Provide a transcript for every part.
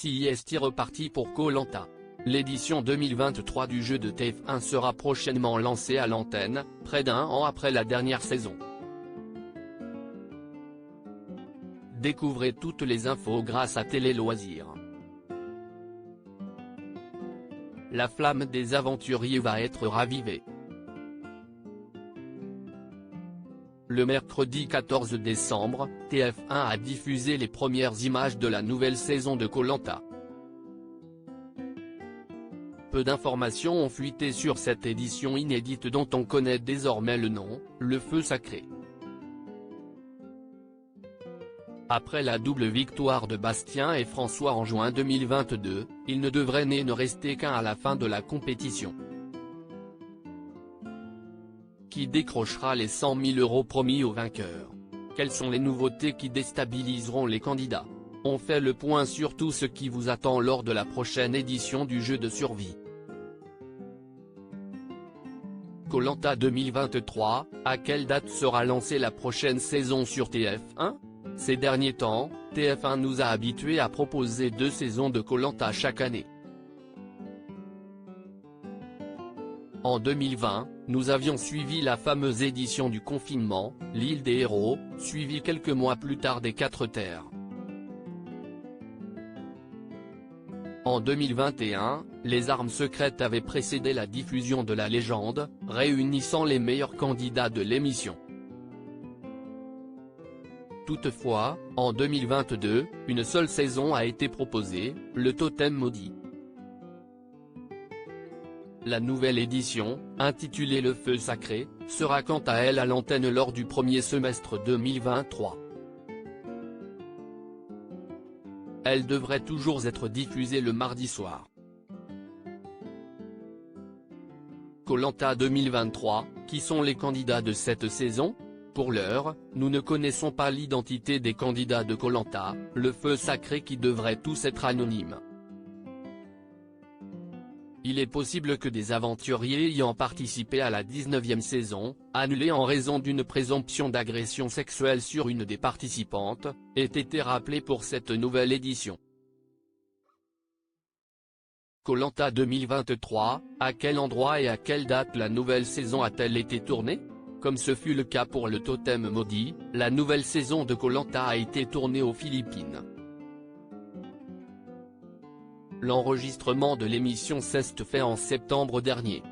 C'est reparti pour Koh Lanta. L'édition 2023 du jeu de TF1 sera prochainement lancée à l'antenne, près d'un an après la dernière saison. Découvrez toutes les infos grâce à Télé Loisirs. La flamme des aventuriers va être ravivée. Le mercredi 14 décembre, TF1 a diffusé les premières images de la nouvelle saison de Koh Lanta. Peu d'informations ont fuité sur cette édition inédite dont on connaît désormais le nom, Le Feu Sacré. Après la double victoire de Bastien et François en juin 2022, il ne devrait ne rester qu'un à la fin de la compétition. Qui décrochera les 100 000 € promis aux vainqueurs? Quelles sont les nouveautés qui déstabiliseront les candidats? On fait le point sur tout ce qui vous attend lors de la prochaine édition du jeu de survie. Koh Lanta 2023, à quelle date sera lancée la prochaine saison sur TF1? Ces derniers temps, TF1 nous a habitués à proposer 2 saisons de Koh Lanta chaque année. En 2020, nous avions suivi la fameuse édition du confinement, l'île des héros, suivie quelques mois plus tard des 4 terres. En 2021, les armes secrètes avaient précédé la diffusion de la légende, réunissant les meilleurs candidats de l'émission. Toutefois, en 2022, une seule saison a été proposée, Le Totem Maudit. La nouvelle édition, intitulée Le Feu Sacré, sera quant à elle à l'antenne lors du premier semestre 2023. Elle devrait toujours être diffusée le mardi soir. Koh Lanta 2023, qui sont les candidats de cette saison? Pour l'heure, nous ne connaissons pas l'identité des candidats de Koh Lanta, Le Feu Sacré qui devraient tous être anonymes. Il est possible que des aventuriers ayant participé à la 19e saison, annulée en raison d'une présomption d'agression sexuelle sur une des participantes, aient été rappelés pour cette nouvelle édition. Koh Lanta 2023, à quel endroit et à quelle date la nouvelle saison a-t-elle été tournée? Comme ce fut le cas pour Le Totem Maudit, la nouvelle saison de Koh Lanta a été tournée aux Philippines. L'enregistrement de l'émission s'est fait en septembre dernier.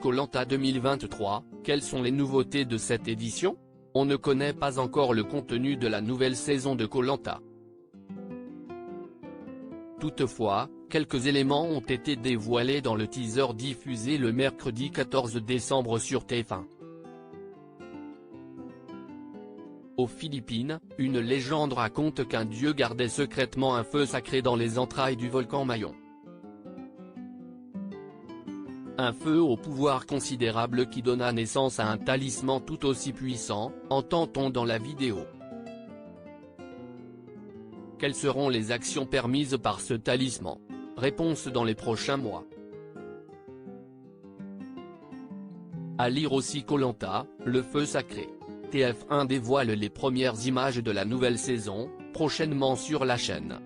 Koh Lanta 2023, quelles sont les nouveautés de cette édition? On ne connaît pas encore le contenu de la nouvelle saison de Koh Lanta. Toutefois, quelques éléments ont été dévoilés dans le teaser diffusé le mercredi 14 décembre sur TF1. Aux Philippines, une légende raconte qu'un dieu gardait secrètement un feu sacré dans les entrailles du volcan Mayon. Un feu au pouvoir considérable qui donna naissance à un talisman tout aussi puissant, entend-on dans la vidéo. Quelles seront les actions permises par ce talisman? Réponse dans les prochains mois. À lire aussi Koh Lanta, Le Feu Sacré. TF1 dévoile les premières images de la nouvelle saison, prochainement sur la chaîne.